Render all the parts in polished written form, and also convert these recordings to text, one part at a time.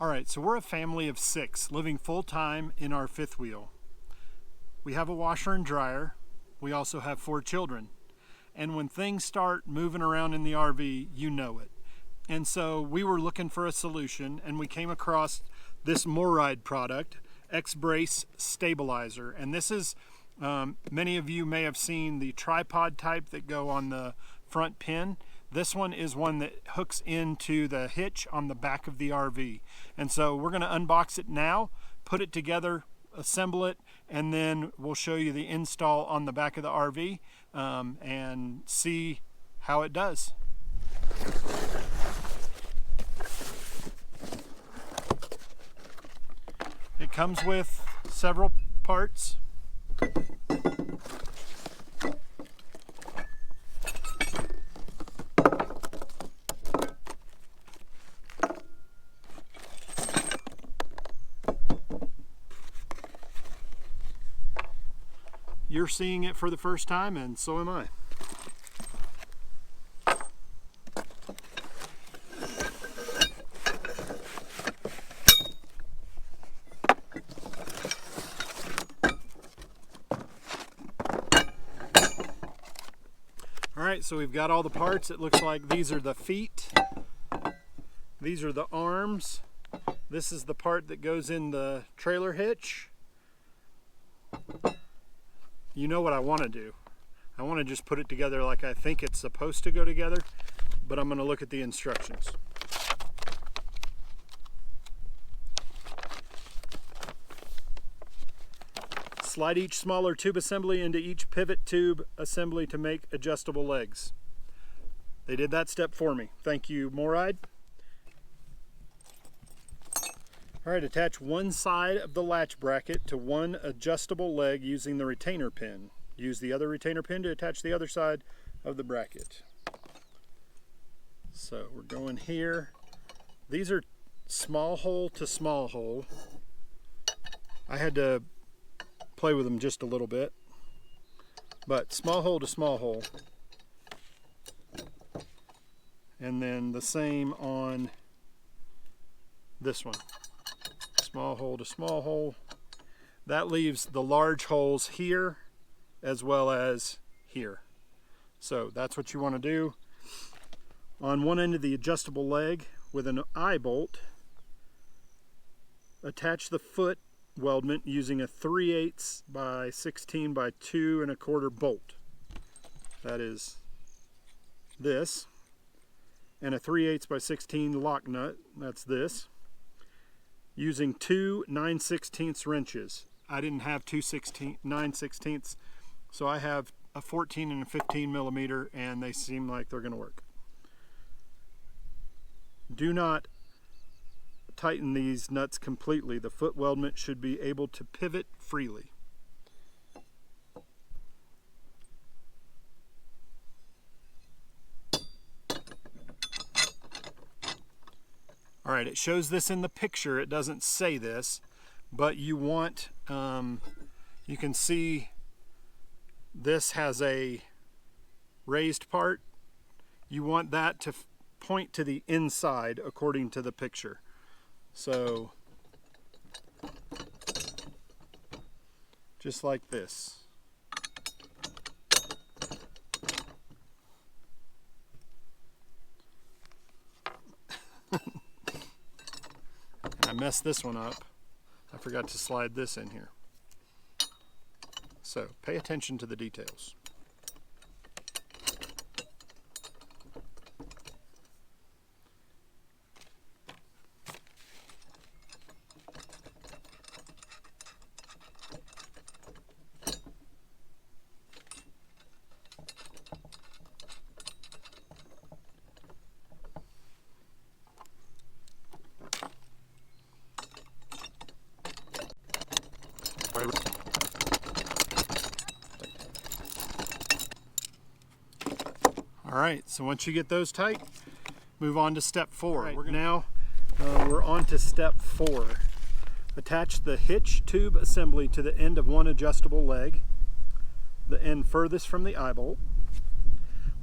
All right, so we're a family of 6 living full-time in our 5th wheel. We have a washer and dryer. We also have 4 children. And when things start moving around in the RV, you know it. And so we were looking for a solution, and we came across this MorRyde product, X-Brace Stabilizer. And this is, many of you may have seen the tripod type that go on the front pin. This one is one that hooks into the hitch on the back of the RV. And so we're going to unbox it now, put it together, assemble it, and then we'll show you the install on the back of the RV and see how it does. It comes with several parts. You're seeing it for the first time, and so am I. All right, so we've got all the parts. It looks like these are the feet. These are the arms. This is the part that goes in the trailer hitch. You know what I want to do. I want to just put it together like I think it's supposed to go together, but I'm going to look at the instructions. Slide each smaller tube assembly into each pivot tube assembly to make adjustable legs. They did that step for me. Thank you, MorRyde. All right, attach one side of the latch bracket to one adjustable leg using the retainer pin. Use the other retainer pin to attach the other side of the bracket. So we're going here. These are small hole to small hole. I had to play with them just a little bit, but small hole to small hole. And then the same on this one. Small hole to small hole. That leaves the large holes here as well as here. So that's what you want to do. On one end of the adjustable leg with an eye bolt, attach the foot weldment using a 3/8 by 16 by 2 1/4 bolt. That is this. And a 3/8 by 16 lock nut. That's this. Using 2 9/16 wrenches. I didn't have 2 9/16, so I have a 14 and a 15 millimeter, and they seem like they're going to work. Do not tighten these nuts completely. The foot weldment should be able to pivot freely. All right, it shows this in the picture. It doesn't say this, but you want, you can see this has a raised part. You want that to point to the inside according to the picture. So, just like this. I messed this one up. I forgot to slide this in here. So pay attention to the details. All right, so once you get those tight, move on to step 4. Right, now we're on to step 4. Attach the hitch tube assembly to the end of one adjustable leg, the end furthest from the eye bolt.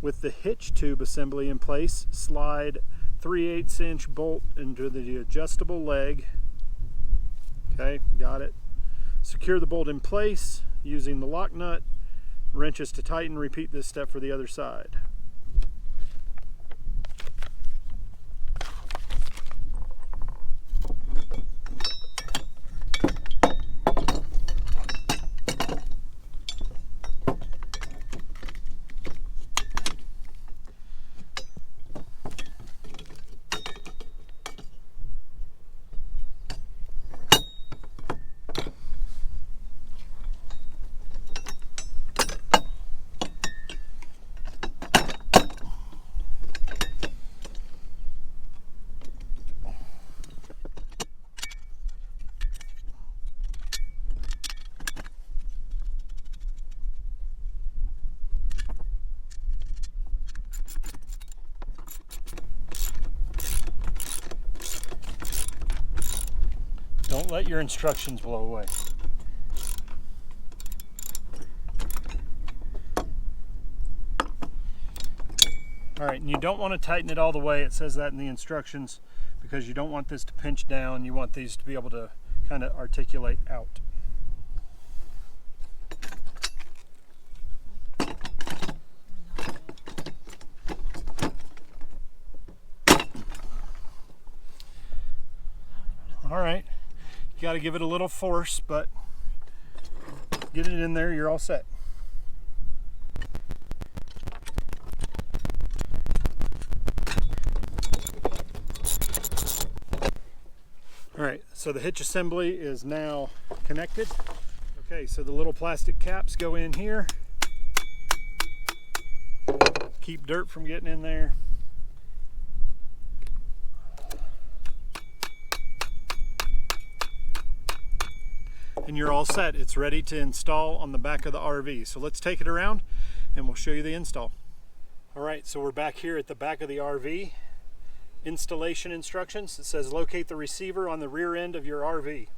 With the hitch tube assembly in place, slide 3/8 inch bolt into the adjustable leg. Okay, got it. Secure the bolt in place using the lock nut. Wrenches to tighten. Repeat this step for the other side. Don't let your instructions blow away. All right, and you don't want to tighten it all the way. It says that in the instructions because you don't want this to pinch down. You want these to be able to kind of articulate out. All right, you got to give it a little force, but get it in there, you're all set. All right, so the hitch assembly is now connected. Okay, so the little plastic caps go in here. Keep dirt from getting in there. And you're all set. It's ready to install on the back of the RV. So let's take it around and we'll show you the install. All right, so we're back here at the back of the RV. Installation instructions. It says locate the receiver on the rear end of your RV.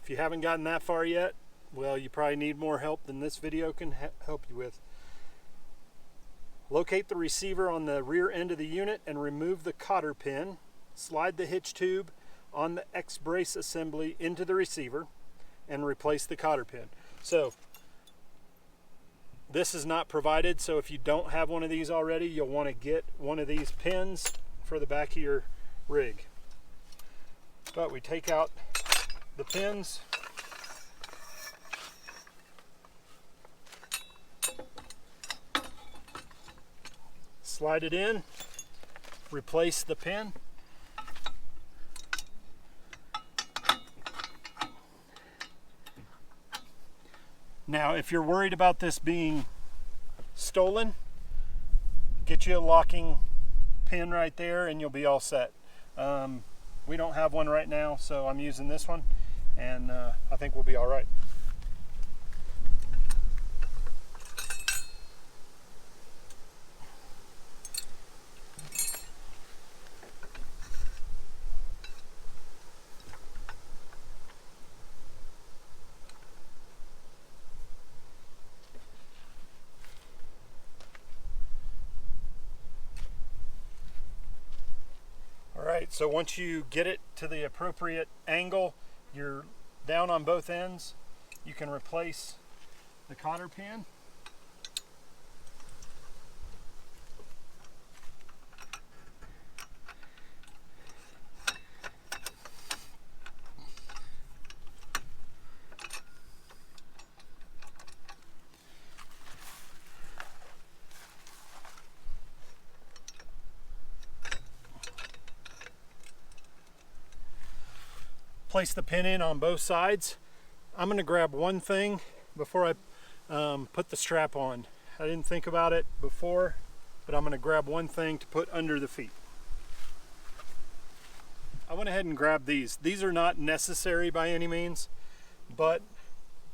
If you haven't gotten that far yet, well, you probably need more help than this video can help you with. Locate the receiver on the rear end of the unit and remove the cotter pin. Slide the hitch tube on the X-brace assembly into the receiver and replace the cotter pin. So this is not provided, so if you don't have one of these already, you'll want to get one of these pins for the back of your rig. But we take out the pins, slide it in, replace the pin. Now, if you're worried about this being stolen, get you a locking pin right there and you'll be all set. We don't have one right now, so I'm using this one, and I think we'll be all right. Alright, so once you get it to the appropriate angle, you're down on both ends, you can replace the cotter pin. Place the pin in on both sides. I'm going to grab one thing before I put the strap on. I didn't think about it before, but I'm going to grab one thing to put under the feet. I went ahead and grabbed these. These are not necessary by any means, but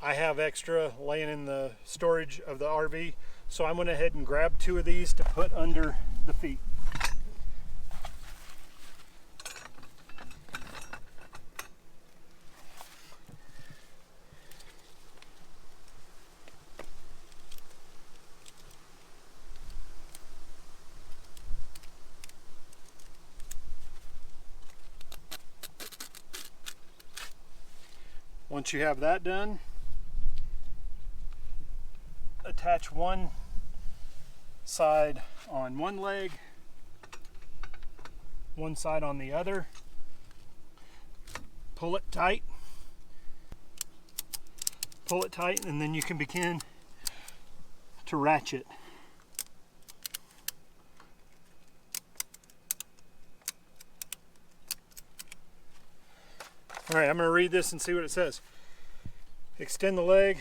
I have extra laying in the storage of the RV, so I went ahead and grabbed two of these to put under the feet. Once you have that done, attach one side on one leg, one side on the other, pull it tight, and then you can begin to ratchet. All right, I'm going to read this and see what it says. Extend the leg.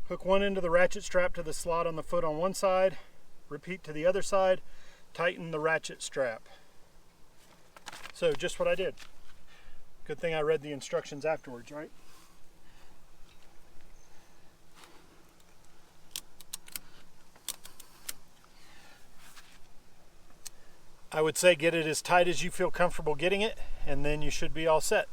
Hook one end of the ratchet strap to the slot on the foot on one side. Repeat to the other side. Tighten the ratchet strap. So just what I did. Good thing I read the instructions afterwards, right? I would say get it as tight as you feel comfortable getting it, and then you should be all set.